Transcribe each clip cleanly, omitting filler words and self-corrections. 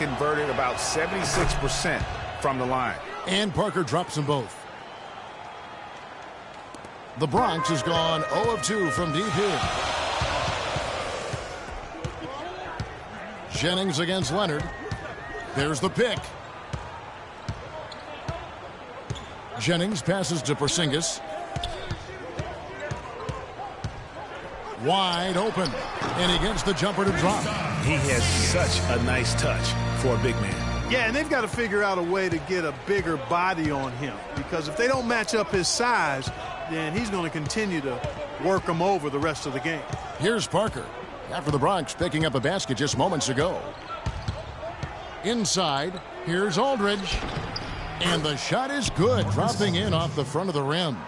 converted about 76% from the line. And Parker drops them both. The Bronx has gone 0 of 2 from deep here. Jennings against Leonard. There's the pick. Jennings passes to Porzingis. Wide open. And he gets the jumper to drop. He has such a nice touch for a big man. Yeah, and they've got to figure out a way to get a bigger body on him, because if they don't match up his size, then he's going to continue to work him over the rest of the game. Here's Parker after the Bronx picking up a basket just moments ago. Inside, here's Aldridge. And the shot is good, dropping in off the front of the rim.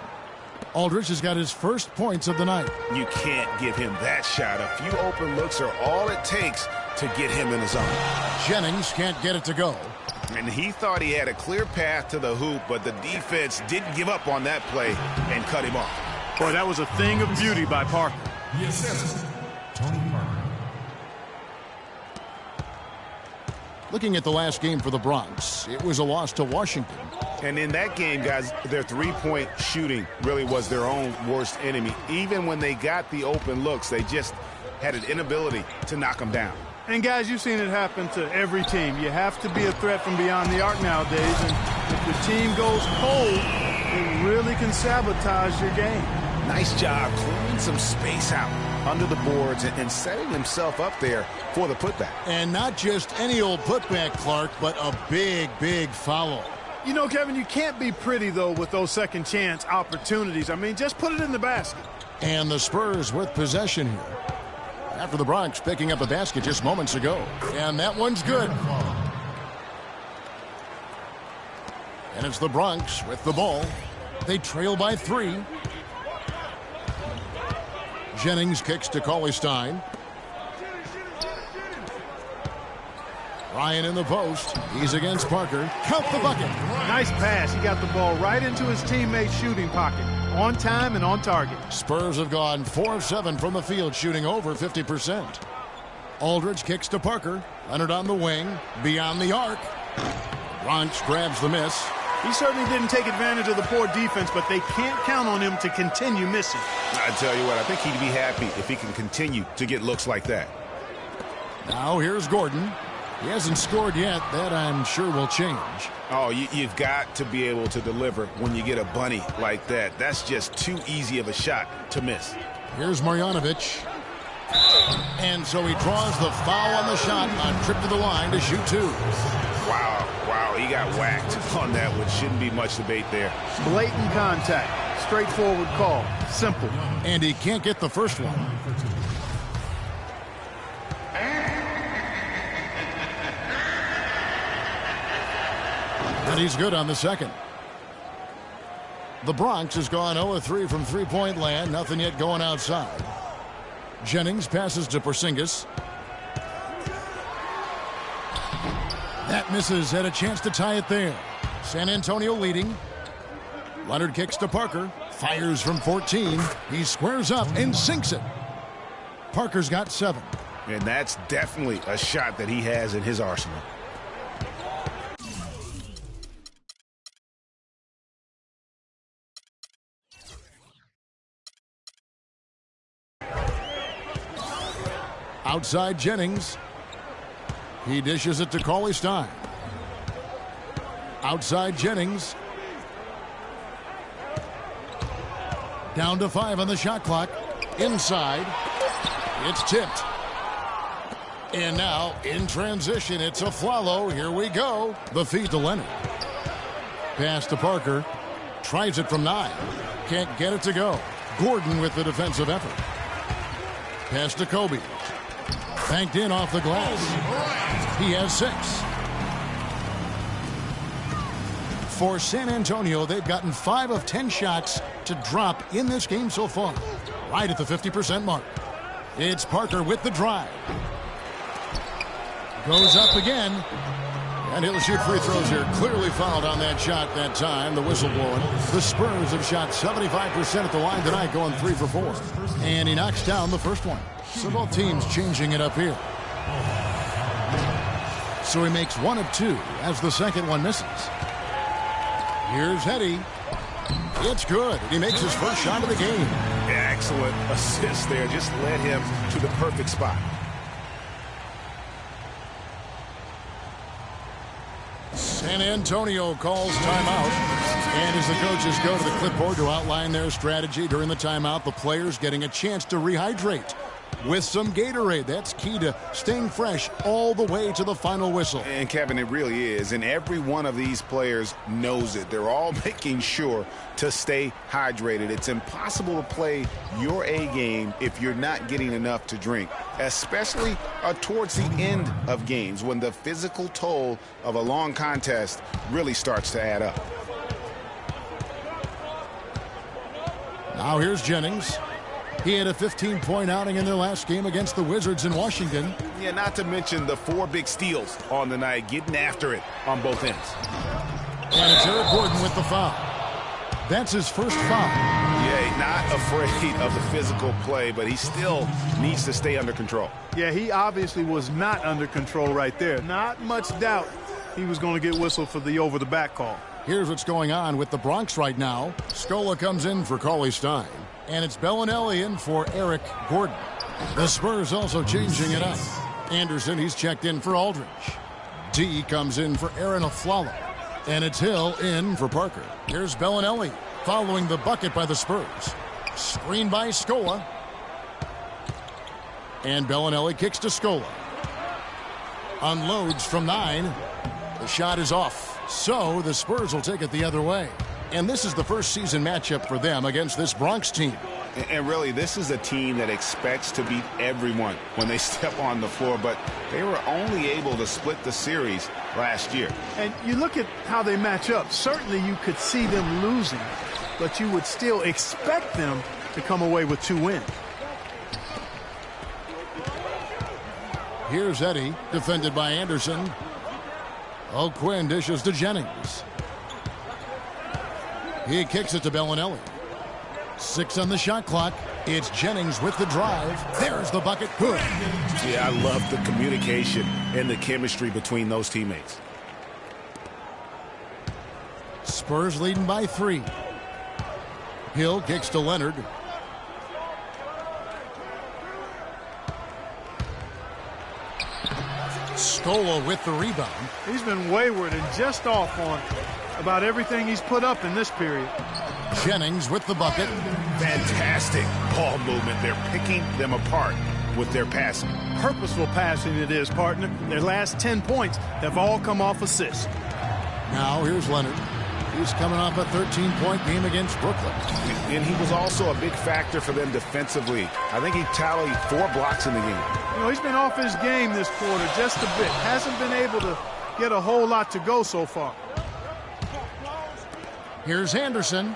Aldridge has got his first points of the night. You can't give him that shot. A few open looks are all it takes to get him in the zone. Jennings can't get it to go. And he thought he had a clear path to the hoop, but the defense didn't give up on that play and cut him off. Boy, that was a thing of beauty by Parker. Yes, Tony Parker. Looking at the last game for the Bronx, it was a loss to Washington. And in that game, guys, their three-point shooting really was their own worst enemy. Even when they got the open looks, they just had an inability to knock them down. And, guys, you've seen it happen to every team. You have to be a threat from beyond the arc nowadays. And if your team goes cold, it really can sabotage your game. Nice job clearing some space out under the boards and setting himself up there for the putback. And not just any old putback, Clark, but a big, big foul. You know, Kevin, you can't be pretty, though, with those second chance opportunities. I mean, just put it in the basket. And the Spurs with possession here. After the Bronx picking up a basket just moments ago. And that one's good. And it's the Bronx with the ball. They trail by 3. Jennings kicks to Cauley-Stein. Ryan in the post. He's against Parker. Count the bucket. Nice pass. He got the ball right into his teammate's shooting pocket. On time and on target. Spurs have gone 4 of 7 from the field, shooting over 50%. Aldridge kicks to Parker. Leonard on the wing. Beyond the arc. Bronx grabs the miss. He certainly didn't take advantage of the poor defense, but they can't count on him to continue missing. I tell you what, I think he'd be happy if he can continue to get looks like that. Now here's Gordon. He hasn't scored yet. That, I'm sure, will change. Oh, you've got to be able to deliver when you get a bunny like that. That's just too easy of a shot to miss. Here's Marjanovic. And so he draws the foul on the shot on trip to the line to shoot 2. Wow, he got whacked on that one. Shouldn't be much debate there. Blatant contact. Straightforward call. Simple. And he can't get the first one. And he's good on the second. The Bronx has gone 0 of 3 from three-point land. Nothing yet going outside. Jennings passes to Porzingis. That misses. Had a chance to tie it there. San Antonio leading. Leonard kicks to Parker. Fires from 14. He squares up and sinks it. Parker's got 7. And that's definitely a shot that he has in his arsenal. Outside Jennings. He dishes it to Cauley-Stein. Outside Jennings. Down to 5 on the shot clock. Inside. It's tipped. And now, in transition, it's a Flalo. Here we go. The feed to Leonard. Pass to Parker. Tries it from 9. Can't get it to go. Gordon with the defensive effort. Pass to Kobe. Banked in off the glass. He has 6. For San Antonio, they've gotten 5 of 10 shots to drop in this game so far. Right at the 50% mark. It's Parker with the drive. Goes up again. And he'll shoot free throws here. Clearly fouled on that shot that time. The whistle blowing. The Spurs have shot 75% at the line tonight, going 3 for 4. And he knocks down the first one. So both teams changing it up here. So he makes 1 of 2 as the second one misses. Here's Hetty. It's good. He makes his first shot of the game. Excellent assist there. Just led him to the perfect spot. San Antonio calls timeout. And as the coaches go to the clipboard to outline their strategy during the timeout, the players getting a chance to rehydrate with some Gatorade. That's key to staying fresh all the way to the final whistle. And, Kevin, it really is. And every one of these players knows it. They're all making sure to stay hydrated. It's impossible to play your A game if you're not getting enough to drink, especially towards the end of games when the physical toll of a long contest really starts to add up. Now here's Jennings. He had a 15-point outing in their last game against the Wizards in Washington. Yeah, not to mention the 4 big steals on the night, getting after it on both ends. And it's Eric Gordon with the foul. That's his first foul. Yeah, not afraid of the physical play, but he still needs to stay under control. Yeah, he obviously was not under control right there. Not much doubt he was going to get whistled for the over-the-back call. Here's what's going on with the Bronx right now. Scola comes in for Cauley Stein. And it's Bellinelli in for Eric Gordon. The Spurs also changing it up. Anderson, he's checked in for Aldridge. D comes in for Aaron Aflalo. And it's Hill in for Parker. Here's Bellinelli following the bucket by the Spurs. Screen by Scola. And Bellinelli kicks to Scola. Unloads from 9. The shot is off. So the Spurs will take it the other way. And this is the first season matchup for them against this Bronx team. And really, this is a team that expects to beat everyone when they step on the floor, but they were only able to split the series last year. And you look at how they match up. Certainly you could see them losing, but you would still expect them to come away with 2 wins. Here's Eddie, defended by Anderson. O'Quinn dishes to Jennings. He kicks it to Bellinelli. 6 on the shot clock. It's Jennings with the drive. There's the bucket. Good. Yeah, I love the communication and the chemistry between those teammates. Spurs leading by 3. Hill kicks to Leonard. Scola with the rebound. He's been wayward and just off on about everything he's put up in this period. Jennings with the bucket. Fantastic ball movement. They're picking them apart with their passing. Purposeful passing it is, partner. Their last 10 points have all come off assists. Now here's Leonard. He's coming off a 13-point game against Brooklyn. And he was also a big factor for them defensively. I think he tallied 4 blocks in the game. You know, he's been off his game this quarter just a bit. Hasn't been able to get a whole lot to go so far. Here's Anderson.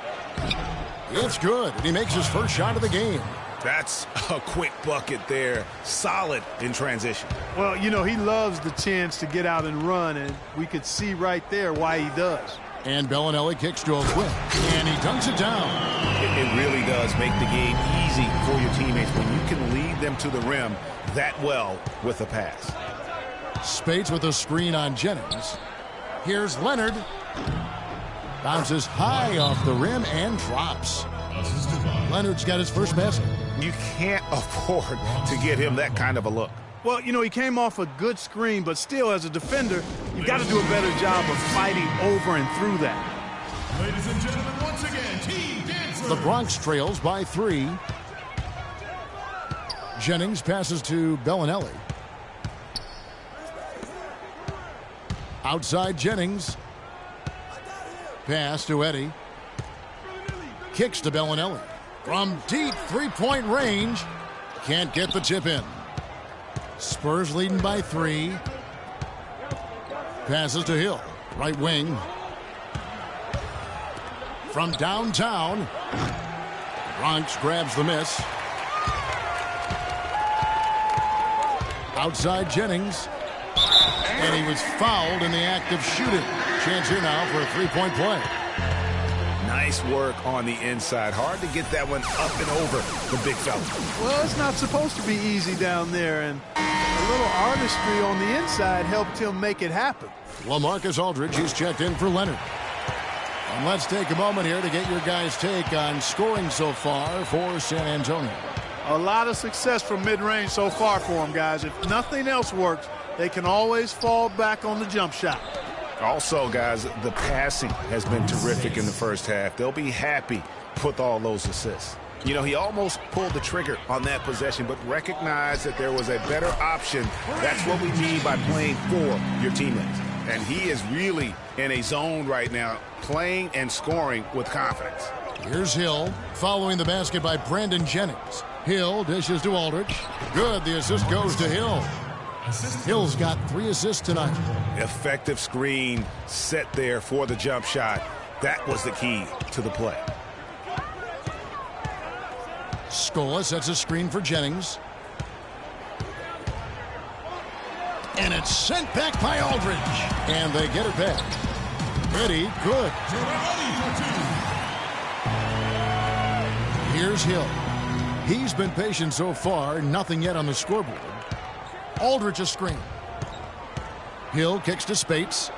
It's good. And he makes his first shot of the game. That's a quick bucket there. Solid in transition. Well, you know, he loves the chance to get out and run, and we could see right there why he does. And Bellinelli kicks to O'Quinn. And he dunks it down. It really does make the game easy for your teammates when you can lead them to the rim that well with a pass. Spates with a screen on Jennings. Here's Leonard. Bounces high off the rim and drops. Leonard's got his first basket. You can't afford to get him that kind of a look. Well, you know, he came off a good screen, but still, as a defender, you've got to do a better job of fighting over and through that. Ladies and gentlemen, once again, Team Dancer. The Bronx trails by 3. Jennings passes to Bellinelli. Outside Jennings. Pass to Eddie. Kicks to Bellinelli. From deep 3-point range. Can't get the tip in. Spurs leading by 3. Passes to Hill. Right wing. From downtown. Bronx grabs the miss. Outside Jennings. And he was fouled in the act of shooting. Chance here now for a 3-point play. Nice work on the inside. Hard to get that one up and over the big fella. Well, it's not supposed to be easy down there, and a little artistry on the inside helped him make it happen. LaMarcus Aldridge, he's checked in for Leonard. And let's take a moment here to get your guys' take on scoring so far for San Antonio. A lot of success from mid-range so far for them, guys. If nothing else works, they can always fall back on the jump shot. Also, guys, the passing has been terrific in the first half. They'll be happy with all those assists. You know, he almost pulled the trigger on that possession, but recognized that there was a better option. That's what we mean by playing for your teammates. And he is really in a zone right now, playing and scoring with confidence. Here's Hill, following the basket by Brandon Jennings. Hill dishes to Aldridge. Good, the assist goes to Hill. Hill's got 3 assists tonight. Effective screen set there for the jump shot. That was the key to the play. Scola sets a screen for Jennings. And it's sent back by Aldridge. And they get it back. Eddie, good. Here's Hill. He's been patient so far, nothing yet on the scoreboard. Aldridge a screen. Hill kicks to Spates.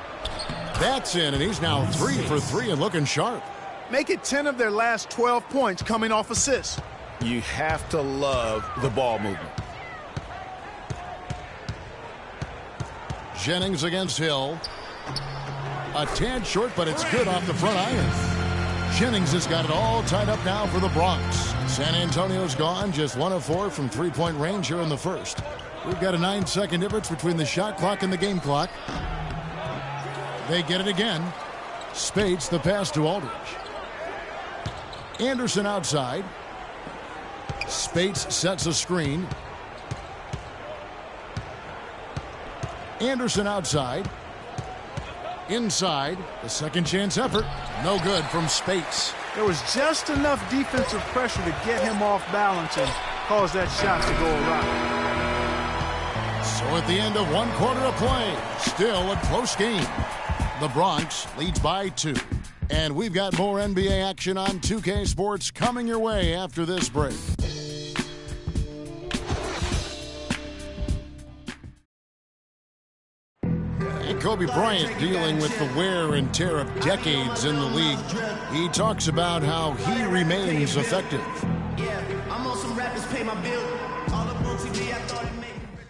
That's in, and he's now 3 for 3 and looking sharp. Make it 10 of their last 12 points coming off assists. You have to love the ball movement. Jennings against Hill. A tad short, but it's good off the front iron. Jennings has got it all tied up now for the Bronx. San Antonio's gone, just 1 of 4 from three-point range here in the first. We've got a 9-second difference between the shot clock and the game clock. They get it again. Spates the pass to Aldridge. Anderson outside. Spates sets a screen. Anderson outside. Inside. The second chance effort. No good from Spates. There was just enough defensive pressure to get him off balance and cause that shot to go around. So at the end of 1 quarter of play, still a close game. The Bronx leads by 2. And we've got more NBA action on 2K Sports coming your way after this break. Kobe Bryant dealing with the wear and tear of decades in the league. He talks about how he remains effective.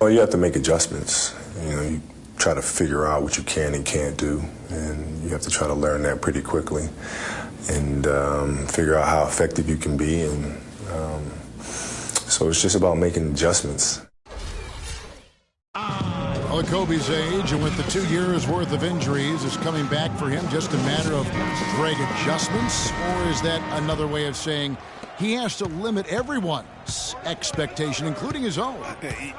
Well, you have to make adjustments. You know, you try to figure out what you can and can't do, and you have to try to learn that pretty quickly and figure out how effective you can be. And so it's just about making adjustments. Well, at Kobe's age, and with the 2 years worth of injuries, is coming back for him just a matter of great adjustments? Or is that another way of saying he has to limit everyone's expectation, including his own?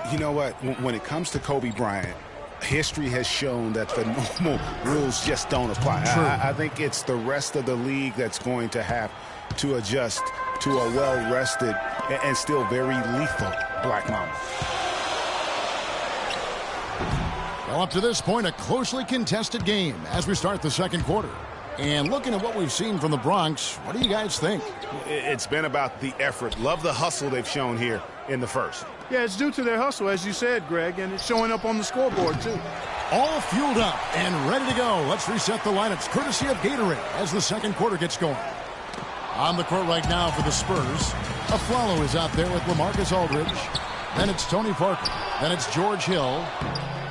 You know what? When it comes to Kobe Bryant, history has shown that the normal rules just don't apply. I think it's the rest of the league that's going to have to adjust to a well-rested and still very lethal Black Mamba. Well, up to this point, a closely contested game as we start the second quarter. And looking at what we've seen from the Bronx, what do you guys think? It's been about the effort. Love the hustle they've shown here in the first. Yeah, it's due to their hustle, as you said, Greg, and it's showing up on the scoreboard, too. All fueled up and ready to go. Let's reset the lineups, courtesy of Gatorade, as the second quarter gets going. On the court right now for the Spurs, Aflalo is out there with LaMarcus Aldridge. Then it's Tony Parker. Then it's George Hill.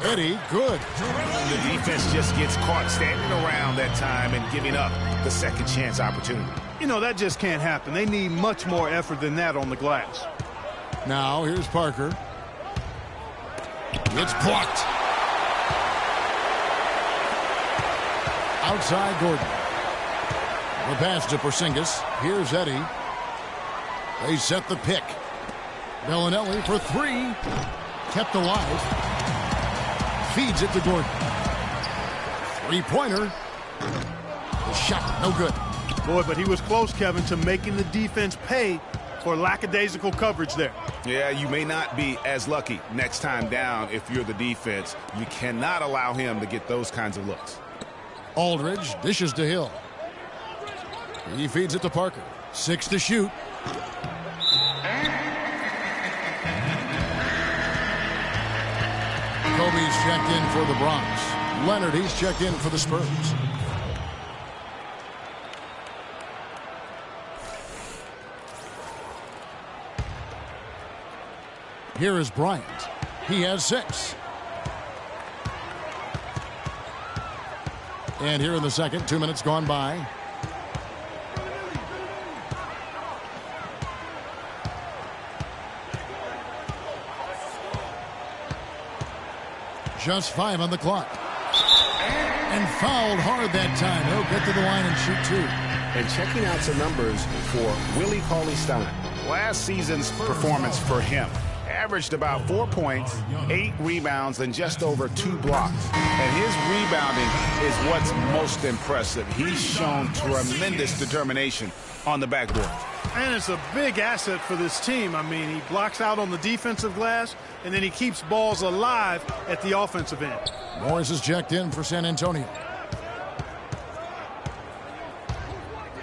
Eddie, good. The defense just gets caught standing around that time and giving up the second chance opportunity. You know, that just can't happen. They need much more effort than that on the glass. Now, here's Parker. It's blocked. Outside Gordon. The pass to Porzingis. Here's Eddie. They set the pick. Bellinelli for 3. Kept alive. Feeds it to Gordon. 3-pointer. The shot, no good. Boy, but he was close, Kevin, to making the defense pay for lackadaisical coverage there. Yeah, you may not be as lucky next time down if you're the defense. You cannot allow him to get those kinds of looks. Aldridge dishes to Hill. He feeds it to Parker. 6 to shoot. Kobe's checked in for the Bronx. Leonard, he's checked in for the Spurs. Here is Bryant. He has 6. And here in the second, 2 minutes gone by. Just 5 on the clock. And fouled hard that time. He'll get to the line and shoot 2. And checking out some numbers for Willie Cauley-Stein. Last season's performance for him averaged about 4 points, 8 rebounds, and just over 2 blocks. And his rebounding is what's most impressive. He's shown tremendous determination on the backboard. And it's a big asset for this team. I mean, he blocks out on the defensive glass, and then he keeps balls alive at the offensive end. Morris is checked in for San Antonio.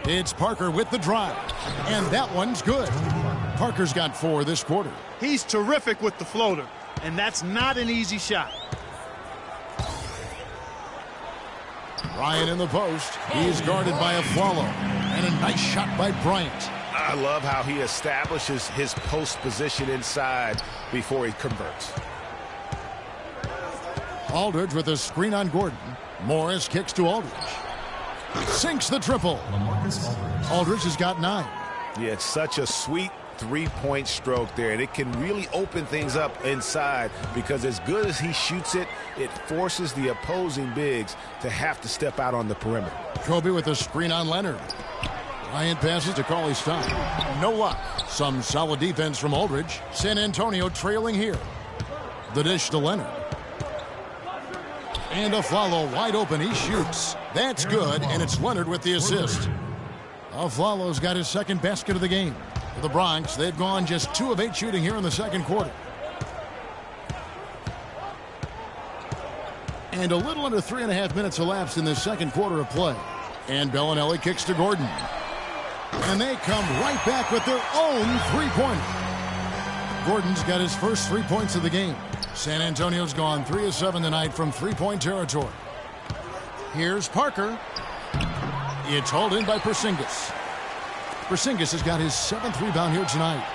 It's Parker with the drive, and that one's good. Parker's got 4 this quarter. He's terrific with the floater, and that's not an easy shot. Bryant in the post. He's guarded by a Afflalo, and a nice shot by Bryant. I love how he establishes his post position inside before he converts. Aldridge with a screen on Gordon. Morris kicks to Aldridge. Sinks the triple. Aldridge has got 9. Yeah, it's such a sweet three-point stroke there, and it can really open things up inside because as good as he shoots it, it forces the opposing bigs to have to step out on the perimeter. Kobe with a screen on Leonard. Bryant passes to Cauley-Stein. No luck. Some solid defense from Aldridge. San Antonio trailing here. The dish to Leonard. And Afflalo wide open. He shoots. That's good, and it's Leonard with the assist. Afflalo's got his second basket of the game. For the Bronx, they've gone just 2 of 8 shooting here in the second quarter. And a little under 3.5 minutes elapsed in the second quarter of play. And Bellinelli kicks to Gordon. And they come right back with their own three-pointer. Gordon's got his first 3 points of the game. San Antonio's gone 3 of 7 tonight from three-point territory. Here's Parker. It's hauled in by Porzingis. Porzingis has got his 7th rebound here tonight.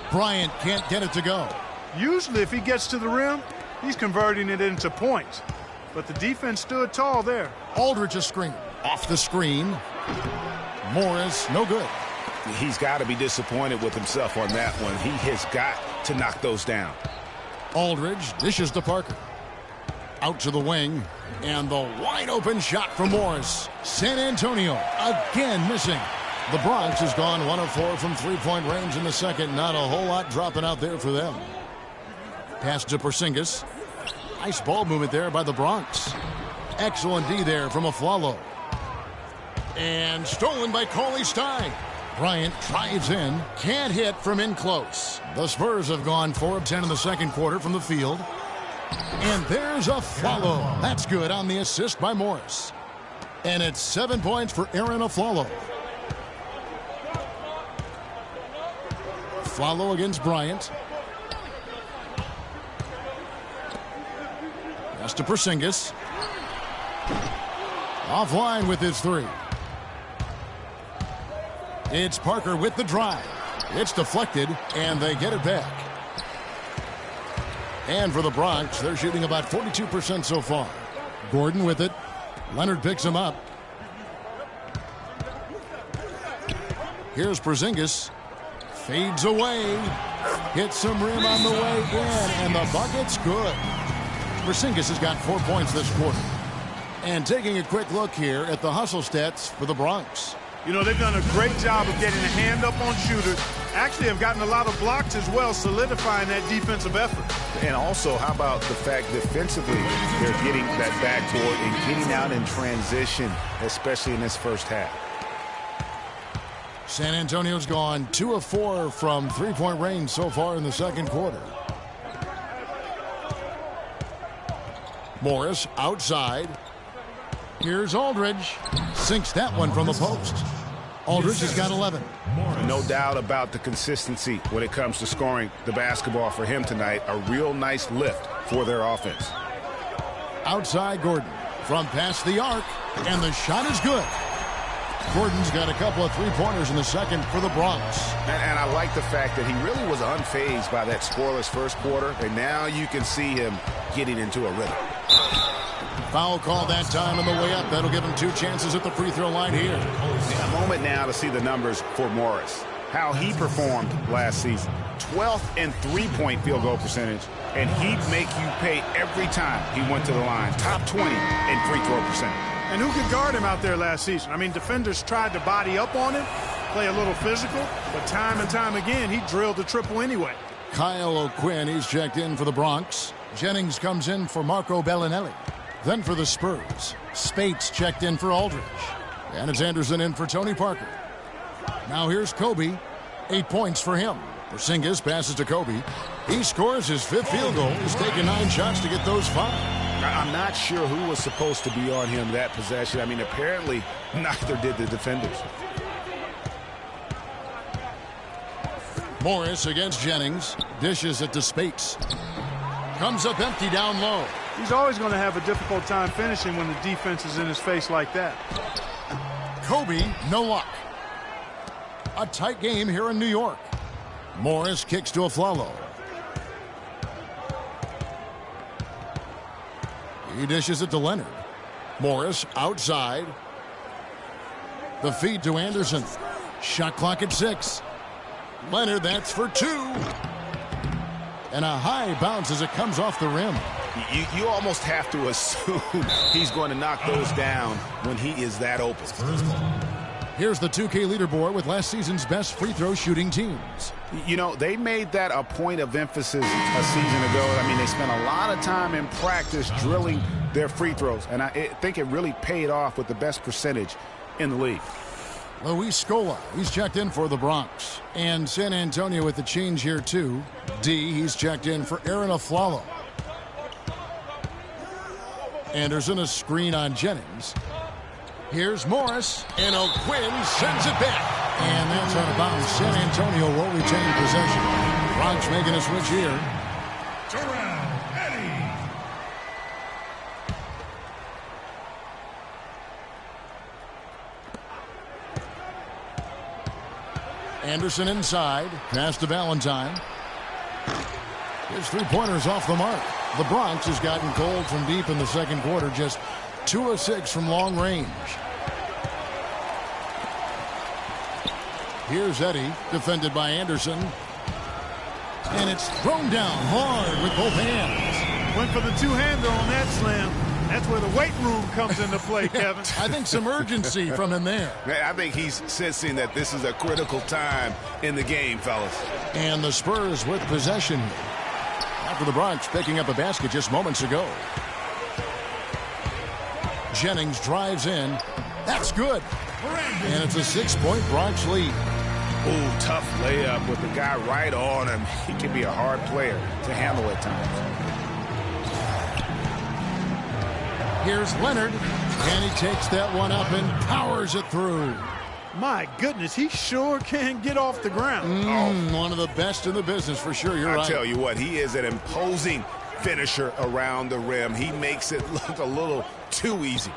Bryant can't get it to go. Usually if he gets to the rim, he's converting it into points. But the defense stood tall there. Aldridge a screen. Off the screen. Morris, no good. He's got to be disappointed with himself on that one. He has got to knock those down. Aldridge dishes to Parker. Out to the wing. And the wide open shot from Morris. San Antonio again missing. The Bronx has gone 1 of 4 from three-point range in the second. Not a whole lot dropping out there for them. Pass to Porzingis. Nice ball movement there by the Bronx. Excellent D there from Afflalo. And stolen by Cauley-Stein. Bryant drives in. Can't hit from in close. The Spurs have gone 4 of 10 in the second quarter from the field. And there's Afflalo. That's good on the assist by Morris. And it's 7 points for Aaron Afflalo. Afflalo against Bryant. Pass to Porzingis. Offline with his 3. It's Parker with the drive. It's deflected, and they get it back. And for the Bronx, they're shooting about 42% so far. Gordon with it. Leonard picks him up. Here's Porzingis. Fades away. Hits some rim on the way in, and the bucket's good. Porzingis has got 4 points this quarter. And taking a quick look here at the hustle stats for the Bronx. You know, they've done a great job of getting a hand up on shooters. Actually have gotten a lot of blocks as well, solidifying that defensive effort. And also, how about the fact defensively, they're getting that backboard and getting out in transition, especially in this first half. San Antonio's gone 2 of 4 from three-point range so far in the second quarter. Morris outside. Here's Aldridge. Sinks that one from the post. Aldridge has got 11. No doubt about the consistency when it comes to scoring the basketball for him tonight. A real nice lift for their offense. Outside Gordon from past the arc, and the shot is good. Gordon's got a couple of three-pointers in the second for the Bronx. And I like the fact that he really was unfazed by that scoreless first quarter, and now you can see him getting into a rhythm. Foul call that time on the way up. That'll give him 2 chances at the free throw line here. A moment now to see the numbers for Morris. How he performed last season. 12th in three-point field goal percentage, and he'd make you pay every time he went to the line. Top 20 in free throw percentage. And who could guard him out there last season? I mean, defenders tried to body up on him, play a little physical, but time and time again, he drilled the triple anyway. Kyle O'Quinn, he's checked in for the Bronx. Jennings comes in for Marco Bellinelli. Then for the Spurs, Spates checked in for Aldridge. And it's Anderson in for Tony Parker. Now here's Kobe. 8 points for him. Porzingis passes to Kobe. He scores his 5th field goal. He's taken 9 shots to get those 5. I'm not sure who was supposed to be on him that possession. I mean, apparently neither did the defenders. Morris against Jennings. Dishes it to Spates. Comes up empty down low. He's always going to have a difficult time finishing when the defense is in his face like that. Kobe, no luck. A tight game here in New York. Morris kicks to Aflalo. He dishes it to Leonard. Morris outside. The feed to Anderson. Shot clock at 6. Leonard, that's for 2. And a high bounce as it comes off the rim. You almost have to assume he's going to knock those down when he is that open. Here's the 2K leaderboard with last season's best free throw shooting teams. You know, they made that a point of emphasis a season ago. I mean, they spent a lot of time in practice drilling their free throws, and I think it really paid off with the best percentage in the league. Luis Scola, he's checked in for the Bronx. And San Antonio with the change here, too. D, he's checked in for Aaron Aflalo. Anderson, a screen on Jennings. Here's Morris, and O'Quinn sends it back. And that's out of bounds. San Antonio will retain possession. Bronx making a switch here. Anderson inside. Pass to Valentine. His 3-pointers off the mark. The Bronx has gotten cold from deep in the second quarter. Just 2 of 6 from long range. Here's Eddie, defended by Anderson. And it's thrown down hard with both hands. Went for the two-hander on that slam. That's where the weight room comes into play, Kevin. I think some urgency from him there. I think he's sensing that this is a critical time in the game, fellas. And the Spurs with possession. After the Bronx picking up a basket just moments ago. Jennings drives in. That's good. And it's a 6-point Bronx lead. Ooh, tough layup with the guy right on him. He can be a hard player to handle at times. Here's Leonard, and he takes that one up and powers it through. My goodness, he sure can get off the ground. One of the best in the business for sure. You're right. I tell you what, he is an imposing finisher around the rim. He makes it look a little too easy.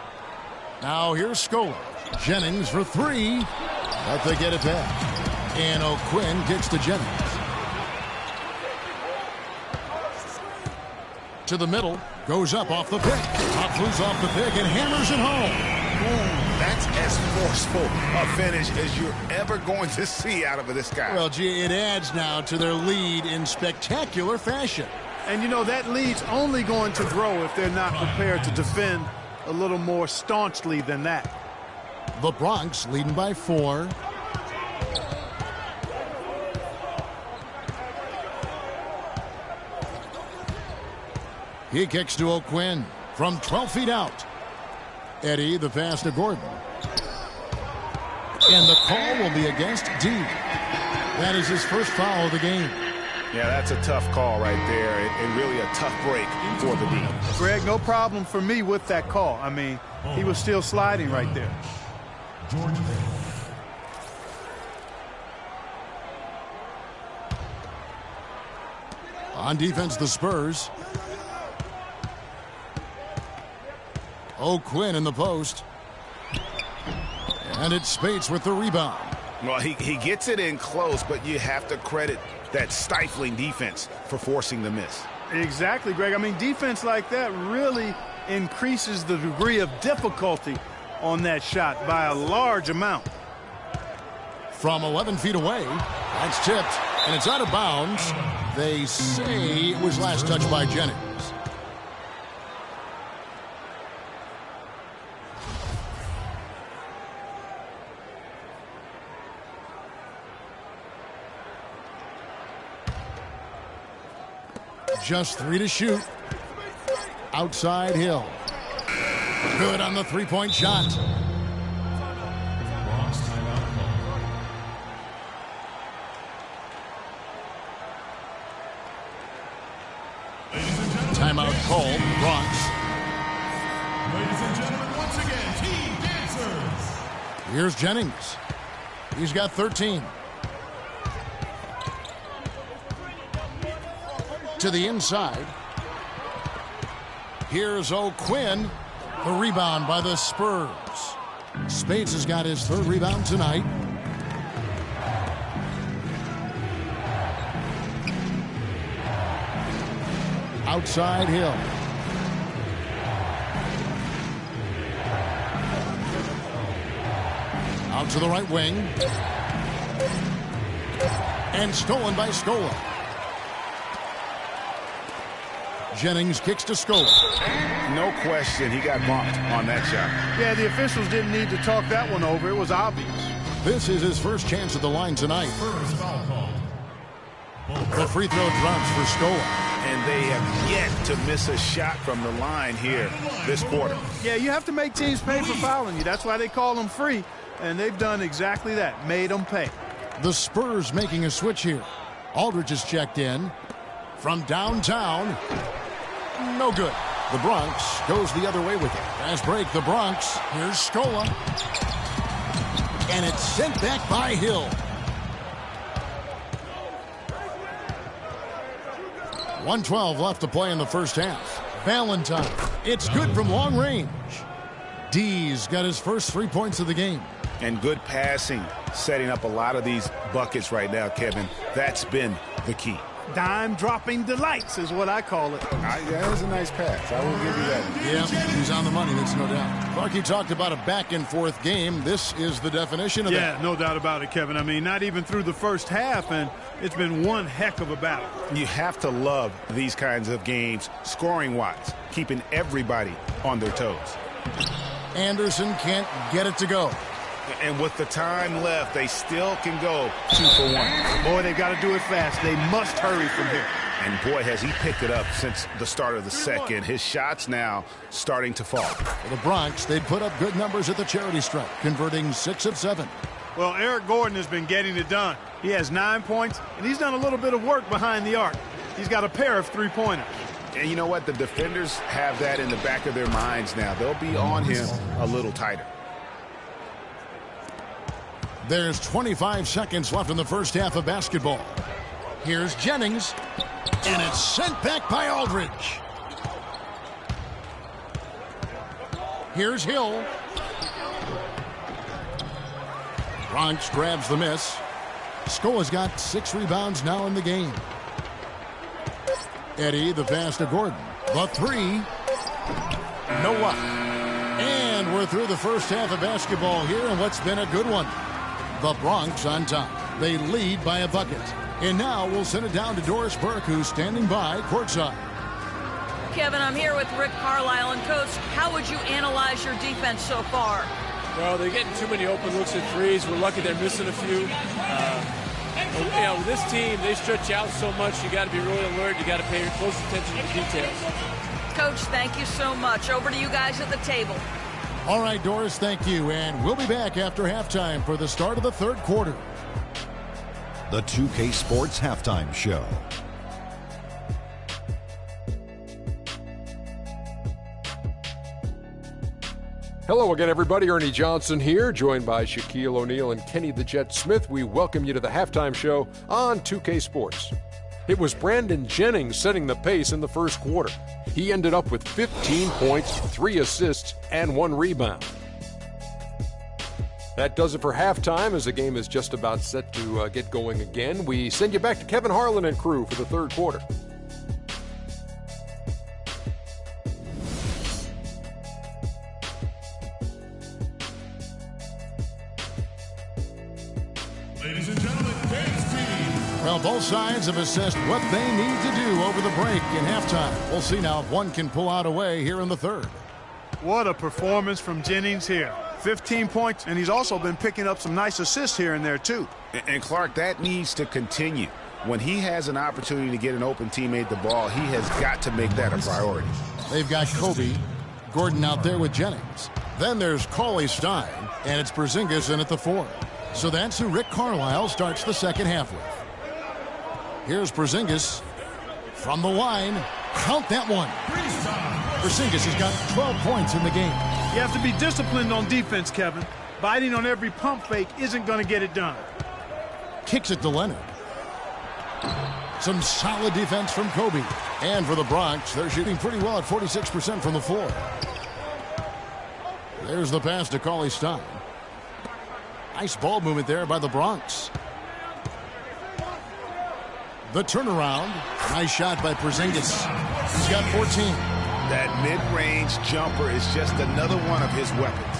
Now here's Scola. Jennings for 3, but they get it back. And O'Quinn gets to Jennings. To the middle, goes up off the pick. Hopflu's off the pick and hammers it home. Ooh, that's as forceful a finish as you're ever going to see out of this guy. Well, gee, it adds now to their lead in spectacular fashion. And, you know, that lead's only going to grow if they're not prepared to defend a little more staunchly than that. The Bronx leading by 4. He kicks to O'Quinn from 12 feet out. Eddie, the pass to Gordon. And the call will be against D. That is his first foul of the game. Yeah, that's a tough call right there, and really a tough break for the D. Greg, no problem for me with that call. I mean, he was still sliding right there. On defense, the Spurs. O'Quinn in the post. And it's Spates with the rebound. Well, he gets it in close, but you have to credit that stifling defense for forcing the miss. Exactly, Greg. I mean, defense like that really increases the degree of difficulty on that shot by a large amount. From 11 feet away, that's tipped, and it's out of bounds. They say it was last touched by Jennings. Just 3 to shoot. Outside Hill. Good on the three-point shot. Timeout called. Bronx. Ladies and gentlemen, once again, Team Dancers. Here's Jennings. He's got 13. To the inside. Here's O'Quinn. The rebound by the Spurs. Spates has got his third rebound tonight. Outside Hill. Out to the right wing. And stolen by Scola. Jennings kicks to Scola. No question, he got bumped on that shot. Yeah, the officials didn't need to talk that one over. It was obvious. This is his first chance at the line tonight. First foul call. The free throw drops for Scola. And they have yet to miss a shot from the line here this quarter. Yeah, you have to make teams pay for fouling you. That's why they call them free. And they've done exactly that, made them pay. The Spurs making a switch here. Aldridge is checked in. From downtown. No good. The Bronx goes the other way with it. Fast break, the Bronx. Here's Scola. And it's sent back by Hill. 1:12 left to play in the first half. Valentine. It's good from long range. D's got his first 3 points of the game. And good passing, setting up a lot of these buckets right now, Kevin. That's been the key. Dime-dropping delights is what I call it. That was a nice pass. I will give you that. Yeah, he's on the money, that's no doubt. Clarky talked about a back-and-forth game. This is the definition of that. Yeah, no doubt about it, Kevin. I mean, not even through the first half, and it's been one heck of a battle. You have to love these kinds of games, scoring-wise, keeping everybody on their toes. Anderson can't get it to go. And with the time left, they still can go 2 for 1. Boy, they've got to do it fast. They must hurry from here. And boy, has he picked it up since the start of the second. His shots now starting to fall. For the Bronx, they put up good numbers at the charity stripe, converting 6 of 7. Well, Eric Gordon has been getting it done. He has 9 points, and he's done a little bit of work behind the arc. He's got a pair of three-pointers. And you know what? The defenders have that in the back of their minds now. They'll be on him a little tighter. There's 25 seconds left in the first half of basketball. Here's Jennings, and it's sent back by Aldridge. Here's Hill. Bronx grabs the miss. Scola's got 6 rebounds now in the game. Eddie, the pass to Gordon. The 3. No up. And we're through the first half of basketball here, and what's been a good one. The Bronx on top. They lead by a bucket. And now we'll send it down to Doris Burke, who's standing by courtside. Kevin, I'm here with Rick Carlisle. And, Coach, how would you analyze your defense so far? Well, they're getting too many open looks at threes. We're lucky they're missing a few. With this team, they stretch out so much. You got to be really alert. You got to pay close attention to the details. Coach, thank you so much. Over to you guys at the table. All right, Doris, thank you. And we'll be back after halftime for the start of the third quarter. The 2K Sports Halftime Show. Hello again, everybody. Ernie Johnson here, joined by Shaquille O'Neal and Kenny the Jet Smith. We welcome you to the Halftime Show on 2K Sports. It was Brandon Jennings setting the pace in the first quarter. He ended up with 15 points, 3 assists, and 1 rebound. That does it for halftime as the game is just about set to get going again. We send you back to Kevin Harlan and crew for the third quarter. Ladies and gentlemen, Dave's team. Well, both sides have assessed what they need to do over the break in halftime. We'll see now if one can pull out a way here in the third. What a performance from Jennings here. 15 points, and he's also been picking up some nice assists here and there, too. And Clark, that needs to continue. When he has an opportunity to get an open teammate the ball, he has got to make that a priority. They've got Kobe, Gordon out there with Jennings. Then there's Cauley Stein, and it's Porzingis in at the 4. So that's who Rick Carlisle starts the second half with. Here's Porzingis from the line. Count that one. Porzingis has got 12 points in the game. You have to be disciplined on defense, Kevin. Biting on every pump fake isn't going to get it done. Kicks it to Leonard. Some solid defense from Kobe. And for the Bronx, they're shooting pretty well at 46% from the floor. There's the pass to Cauley Stein. Nice ball movement there by the Bronx. The turnaround. Nice shot by Porzingis. He's got 14. That mid-range jumper is just another one of his weapons.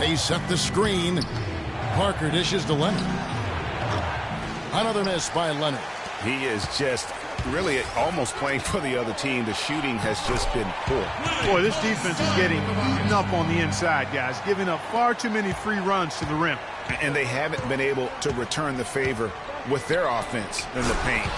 They set the screen. Parker dishes to Leonard. Another miss by Leonard. He is just really almost playing for the other team. The shooting has just been poor. Boy, this defense is getting eaten up on the inside, guys, giving up far too many free runs to the rim. And they haven't been able to return the favor with their offense in the paint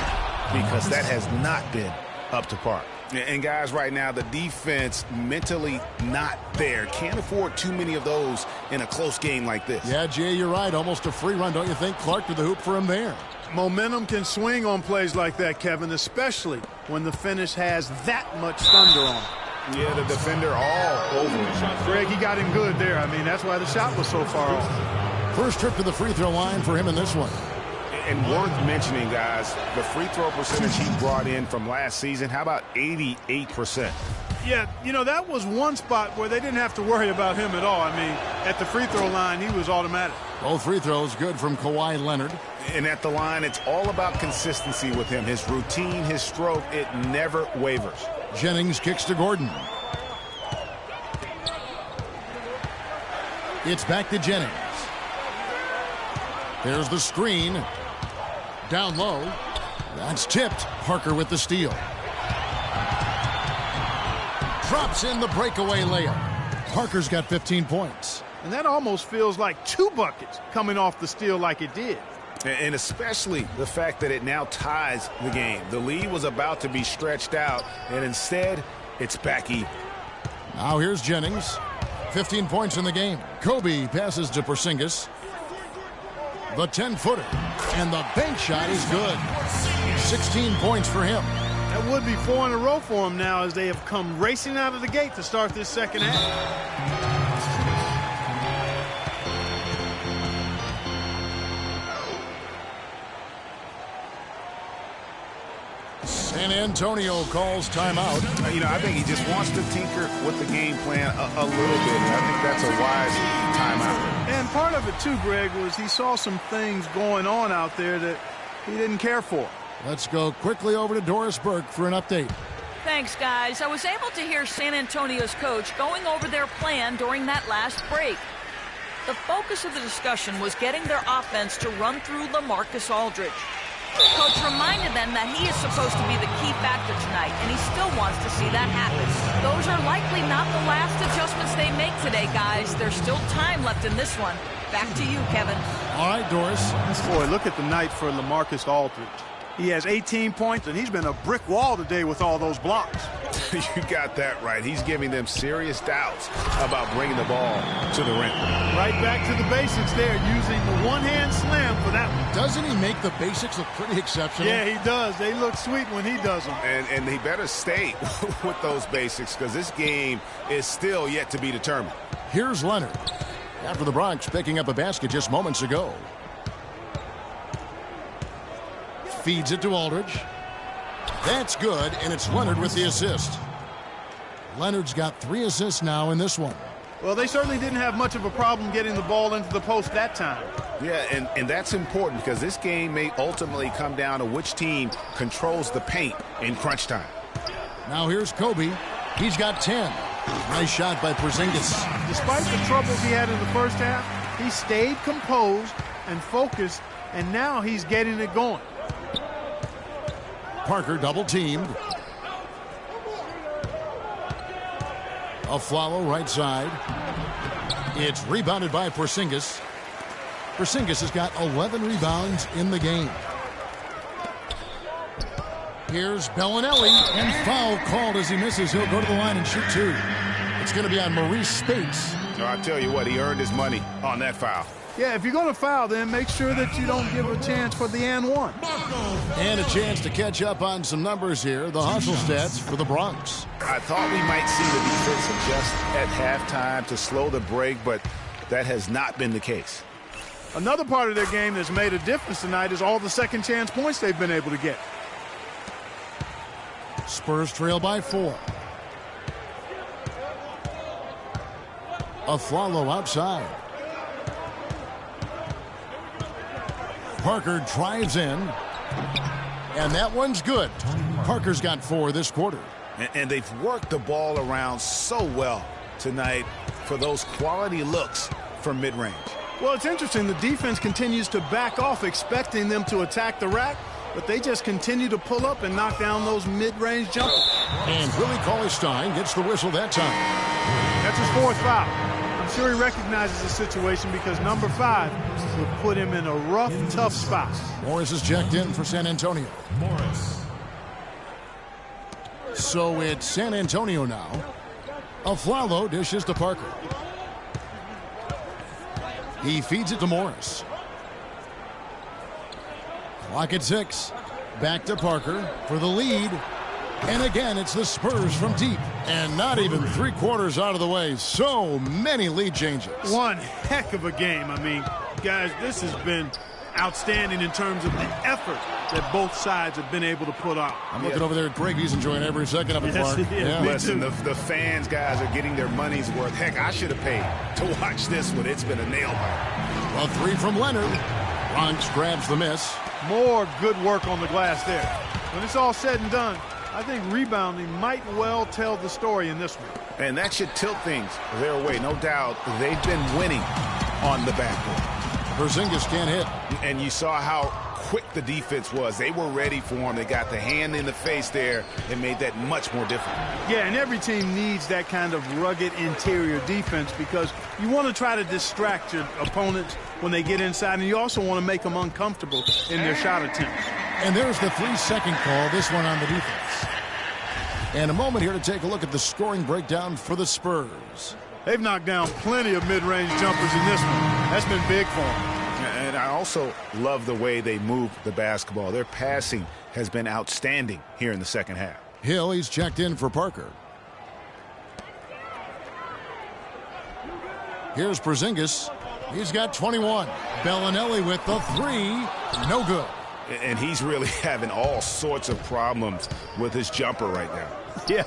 because that has not been up to par. And guys, right now, the defense mentally not there. Can't afford too many of those in a close game like this. Yeah, Jay, you're right. Almost a free run, don't you think? Clark to the hoop for him there. Momentum can swing on plays like that, Kevin, especially when the finish has that much thunder on it. Yeah, the defender all over him. Greg, he got him good there. I mean, that's why the shot was so far off. First trip to the free throw line for him in this one. And worth mentioning, guys, the free throw percentage he brought in from last season, how about 88%? Yeah, you know, that was one spot where they didn't have to worry about him at all. I mean, at the free throw line, he was automatic. Both free throws good from Kawhi Leonard. And at the line, it's all about consistency with him. His routine, his stroke, it never wavers. Jennings kicks to Gordon. It's back to Jennings. There's the screen. Down low. That's tipped. Parker with the steal. Drops in the breakaway layup. Parker's got 15 points. And that almost feels like 2 buckets coming off the steal like it did. And especially the fact that it now ties the game. The lead was about to be stretched out, and instead, it's back even. Now here's Jennings. 15 points in the game. Kobe passes to Porzingis. The 10-footer. And the bank shot is good. 16 points for him. That would be 4 in a row for him now as they have come racing out of the gate to start this second half. San Antonio calls timeout. You know, I think he just wants to tinker with the game plan a little bit. And I think that's a wise timeout. And part of it, too, Greg, was he saw some things going on out there that he didn't care for. Let's go quickly over to Doris Burke for an update. Thanks, guys. I was able to hear San Antonio's coach going over their plan during that last break. The focus of the discussion was getting their offense to run through LaMarcus Aldridge. Coach reminded them that he is supposed to be the key factor tonight, and he still wants to see that happen. Those are likely not the last adjustments they make today, guys. There's still time left in this one. Back to you, Kevin. All right, Doris. Boy, look at the night for LaMarcus Aldridge. He has 18 points, and he's been a brick wall today with all those blocks. You got that right. He's giving them serious doubts about bringing the ball to the rim. Right back to the basics there, using the one-hand slam for that one. Doesn't he make the basics look pretty exceptional? Yeah, he does. They look sweet when he does them. And he better stay with those basics because this game is still yet to be determined. Here's Leonard. After the Bronx picking up a basket just moments ago. feeds it to Aldridge. That's good, and it's Leonard with the assist. Leonard's got 3 assists now in this one. Well, they certainly didn't have much of a problem getting the ball into the post that time. Yeah, and that's important because this game may ultimately come down to which team controls the paint in crunch time. Now here's Kobe. He's got 10. Nice shot by Porzingis. Despite the troubles he had in the first half, he stayed composed and focused, and now he's getting it going. Parker double-teamed. Afflalo right side. It's rebounded by Porzingis. Porzingis has got 11 rebounds in the game. Here's Bellinelli, and foul called as he misses. He'll go to the line and shoot 2. It's going to be on Maurice Spates. I'll tell you what, he earned his money on that foul. Yeah, if you're going to foul, then make sure that you don't give a chance for the and one. And a chance to catch up on some numbers here. The hustle stats for the Bronx. I thought we might see the defense adjust at halftime to slow the break, but that has not been the case. Another part of their game that's made a difference tonight is all the second chance points they've been able to get. Spurs trail by 4. Afflalo outside. Parker drives in, and that one's good. Parker's got 4 this quarter. And they've worked the ball around so well tonight for those quality looks from mid-range. Well, it's interesting. The defense continues to back off, expecting them to attack the rack, but they just continue to pull up and knock down those mid-range jumpers. And Willie Cauley-Stein gets the whistle that time. That's his 4th foul. I'm sure he recognizes the situation because number 5 would put him in a rough, tough spot. Morris is checked in for San Antonio. Morris. So it's San Antonio now. Afflalo dishes to Parker. He feeds it to Morris. Clock at 6. Back to Parker for the lead. And again, it's the Spurs from deep. And not even 3/4 out of the way. So many lead changes. One heck of a game. I mean, guys, this has been outstanding in terms of the effort that both sides have been able to put out. I'm looking over there at Greg. He's enjoying every second of it, Clark. Yeah. Listen, the fans, guys, are getting their money's worth. Heck, I should have paid to watch this one. It's been a nail biter. A 3 from Leonard. Bronx grabs the miss. More good work on the glass there. When it's all said and done, I think rebounding might well tell the story in this one. And that should tilt things their way. No doubt they've been winning on the backboard. Porzingis can't hit. And you saw how quick the defense was. They were ready for him. They got the hand in the face there and made that much more difficult. Yeah, and every team needs that kind of rugged interior defense because you want to try to distract your opponents when they get inside, and you also want to make them uncomfortable in their shot attempts. And there's the 3-second call, this one on the defense. And a moment here to take a look at the scoring breakdown for the Spurs. They've knocked down plenty of mid-range jumpers in this one. That's been big for them. And I also love the way they move the basketball. Their passing has been outstanding here in the second half. Hill, he's checked in for Parker. Here's Porzingis. He's got 21. Bellinelli with the 3. No good. And he's really having all sorts of problems with his jumper right now. Yeah,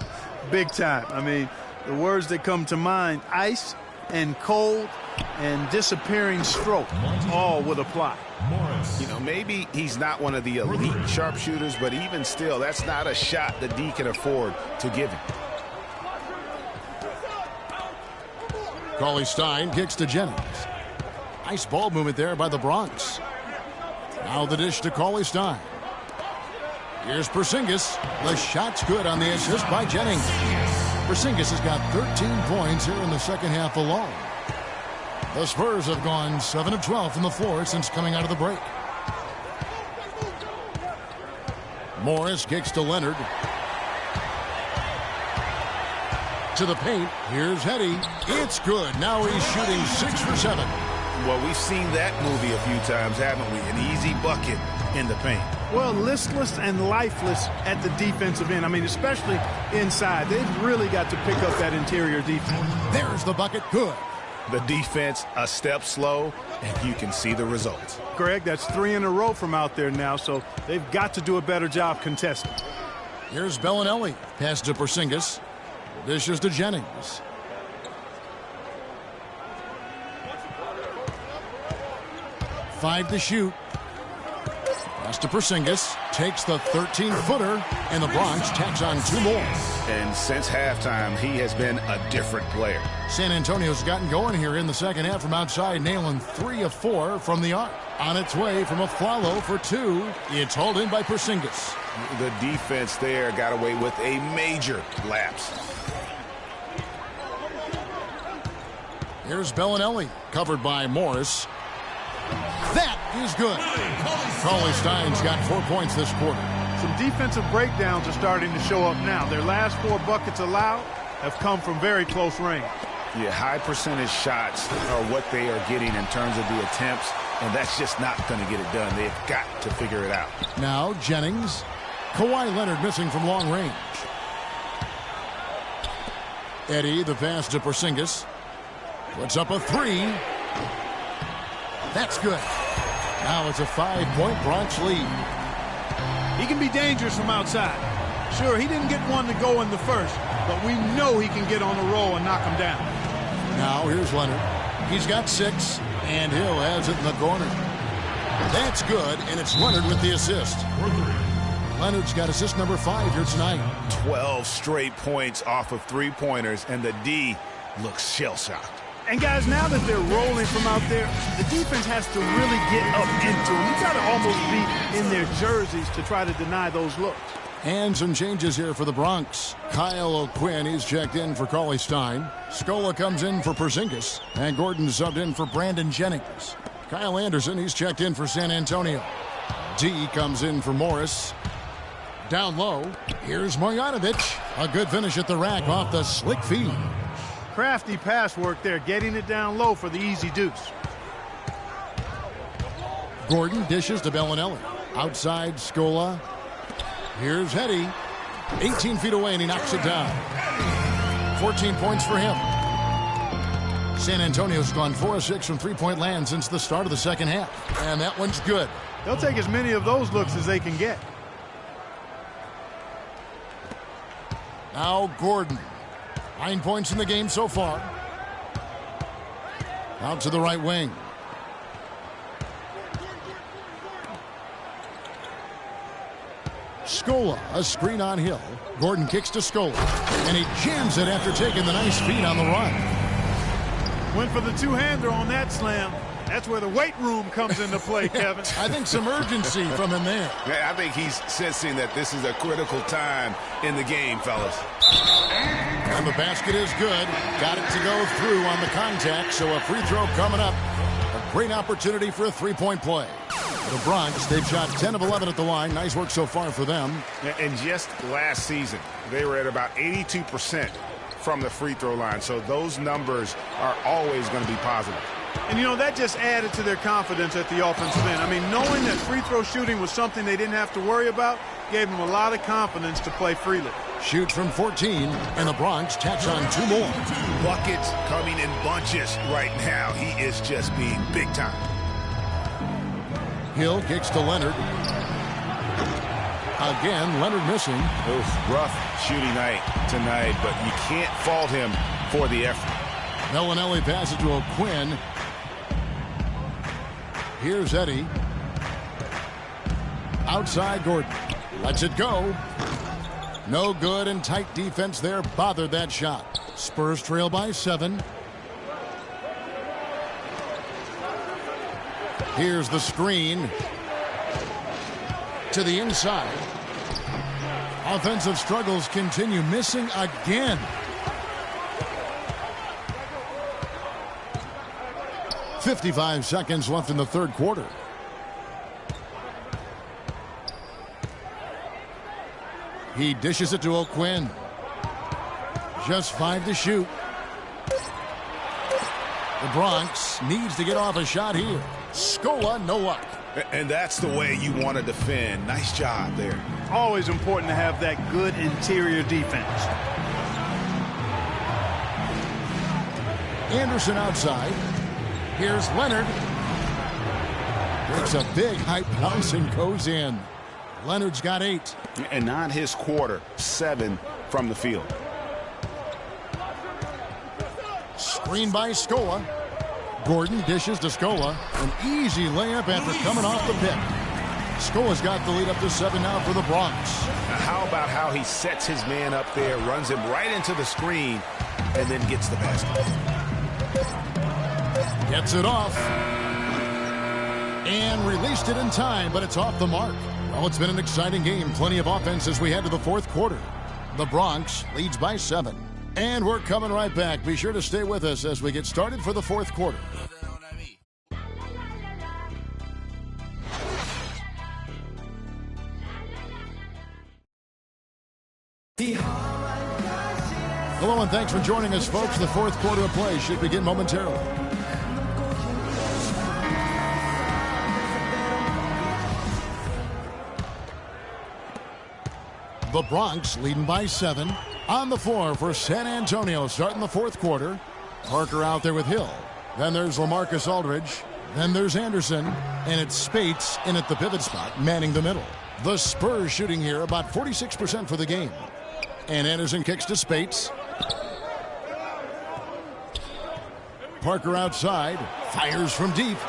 big time. I mean, the words that come to mind, ice and cold and disappearing stroke, all would apply. You know, maybe he's not one of the elite sharpshooters, but even still, that's not a shot that D can afford to give him. Cauley-Stein kicks to Jennings. Nice ball movement there by the Bronx. Now the dish to Cauley-Stein. Here's Porzingis. The shot's good on the assist by Jennings. Porzingis has got 13 points here in the second half alone. The Spurs have gone 7 of 12 from the floor since coming out of the break. Morris kicks to Leonard. To the paint. Here's Hetty. It's good. Now he's shooting 6 for 7. Well, we've seen that movie a few times, haven't we? An easy bucket in the paint. Well, listless and lifeless at the defensive end. I mean, especially inside. They've really got to pick up that interior defense. There's the bucket. Good. The defense a step slow, and you can see the results. Greg, that's 3 in a row from out there now, so they've got to do a better job contesting. Here's Bellinelli. Pass to Porzingis. Dishes to Jennings. Five to shoot. Pass to Porzingis. Takes the 13-footer, and the Bronx tacks on 2 more. And since halftime, he has been a different player. San Antonio's gotten going here in the second half from outside, nailing 3 of 4 from the arc. On its way from a follow for 2. It's hauled in by Porzingis. The defense there got away with a major lapse. Here's Bellinelli, covered by Morris. That is good. Cauley-Stein's got 4 points this quarter. Some defensive breakdowns are starting to show up now. Their last 4 buckets allowed have come from very close range. Yeah, high percentage shots are what they are getting in terms of the attempts, and that's just not going to get it done. They've got to figure it out. Now Jennings. Kawhi Leonard missing from long range. Eddie, the pass to Porzingis. Puts up a 3. That's good. Now it's a 5-point Bronx lead. He can be dangerous from outside. Sure, he didn't get one to go in the first, but we know he can get on a roll and knock him down. Now here's Leonard. He's got 6, and Hill has it in the corner. That's good, and it's Leonard with the assist. Leonard's got assist number 5 here tonight. 12 straight points off of 3-pointers, and the D looks shell-shocked. And guys, now that they're rolling from out there, the defense has to really get up into them. You got to almost be in their jerseys to try to deny those looks. And some changes here for the Bronx. Kyle O'Quinn, he's checked in for Cauley-Stein. Scola comes in for Porzingis. And Gordon subbed in for Brandon Jennings. Kyle Anderson, he's checked in for San Antonio. D comes in for Morris. Down low, here's Marjanovic. A good finish at the rack off the slick feed. Crafty pass work there, getting it down low for the easy deuce. Gordon dishes to Bellinelli. Outside, Scola. Here's Hetty. 18 feet away, and he knocks it down. 14 points for him. San Antonio's gone 4 of 6 from three-point land since the start of the second half. And that one's good. They'll take as many of those looks as they can get. Now Gordon. 9 points in the game so far. Out to the right wing. Scola, a screen on Hill. Gordon kicks to Scola, and he jams it after taking the nice feed on the run. Went for the two-hander on that slam. That's where the weight room comes into play, Kevin. I think some urgency from him there. Yeah, I think he's sensing that this is a critical time in the game, fellas. And the basket is good. Got it to go through on the contact, so a free throw coming up. A great opportunity for a three-point play. The Bronx, they've shot 10 of 11 at the line. Nice work so far for them. And just last season, they were at about 82% from the free throw line, so those numbers are always going to be positive. And, you know, that just added to their confidence at the offensive end. I mean, knowing that free throw shooting was something they didn't have to worry about gave them a lot of confidence to play freely. Shoots from 14, and the Bronx tacks on 2 more. Buckets coming in bunches right now. He is just being big time. Hill kicks to Leonard. Again, Leonard missing. Rough shooting night tonight, but you can't fault him for the effort. Bellinelli passes to O'Quinn. Here's Eddie. Outside Gordon. Lets it go. No good, and tight defense there bothered that shot. Spurs trail by 7. Here's the screen. To the inside. Offensive struggles continue. Missing again. 55 seconds left in the third quarter. He dishes it to O'Quinn. Just 5 to shoot. The Bronx needs to get off a shot here. Scola, no luck. And that's the way you want to defend. Nice job there. Always important to have that good interior defense. Anderson outside. Here's Leonard. Breaks a big high bounce and goes in. Leonard's got 8. And not his quarter. 7 from the field. Screen by Scola. Gordon dishes to Scola. An easy layup after coming off the pick. Scola's got the lead up to 7 now for the Bronx. Now how about how he sets his man up there, runs him right into the screen, and then gets the basket. Gets it off. And released it in time, but it's off the mark. Well, it's been an exciting game. Plenty of offense as we head to the fourth quarter. The Bronx leads by 7. And we're coming right back. Be sure to stay with us as we get started for the fourth quarter. Hello and thanks for joining us, folks. The fourth quarter of play should begin momentarily. The Bronx leading by 7. On the floor for San Antonio starting the fourth quarter. Parker out there with Hill. Then there's LaMarcus Aldridge. Then there's Anderson. And it's Spates in at the pivot spot, manning the middle. The Spurs shooting here about 46% for the game. And Anderson kicks to Spates. Parker outside. Fires from deep.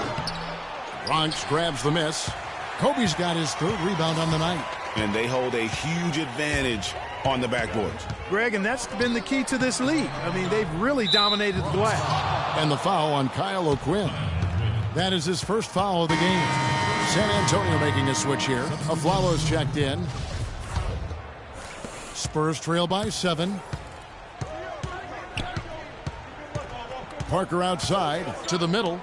Bronx grabs the miss. Kobe's got his 3rd rebound on the night. And they hold a huge advantage on the backboards. Greg, and that's been the key to this league. I mean, they've really dominated the glass. And the foul on Kyle O'Quinn. That is his first foul of the game. San Antonio making a switch here. Aflalo's checked in. Spurs trail by 7. Parker outside to the middle.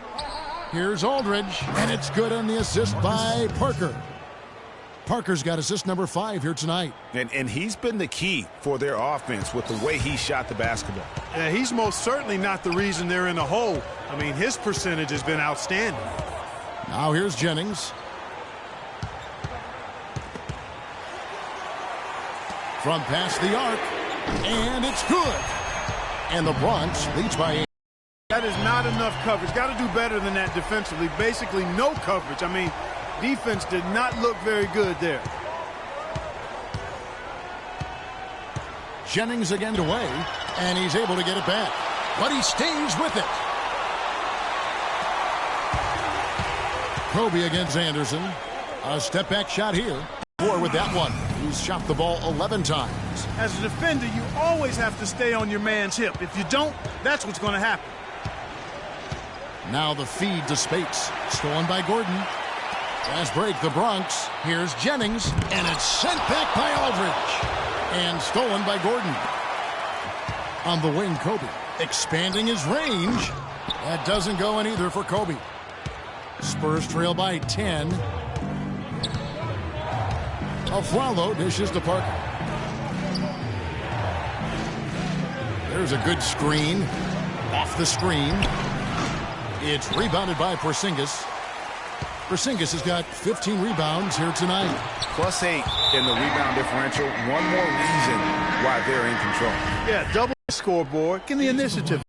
Here's Aldridge, and it's good on the assist by Parker. Parker's got assist number 5 here tonight. And he's been the key for their offense with the way he shot the basketball. Yeah, he's most certainly not the reason they're in a hole. I mean, his percentage has been outstanding. Now here's Jennings. From past the arc, and it's good. And the Bronx leads by 8. That is not enough coverage. Got to do better than that defensively. Basically no coverage. I mean, defense did not look very good there. Jennings again away, and he's able to get it back. But he stays with it. Kobe against Anderson. A step-back shot here. 4 with that one. He's shot the ball 11 times. As a defender, you always have to stay on your man's hip. If you don't, that's what's going to happen. Now the feed to Spates. Stolen by Gordon. Fast break, the Bronx. Here's Jennings, and it's sent back by Aldridge. And stolen by Gordon. On the wing, Kobe. Expanding his range. That doesn't go in either for Kobe. Spurs trail by 10. Aflalo dishes to Parker. There's a good screen. Off the screen. It's rebounded by Porzingis. Porzingis has got 15 rebounds here tonight. +8 in the rebound differential. One more reason why they're in control. Yeah, double the scoreboard. Get the initiative.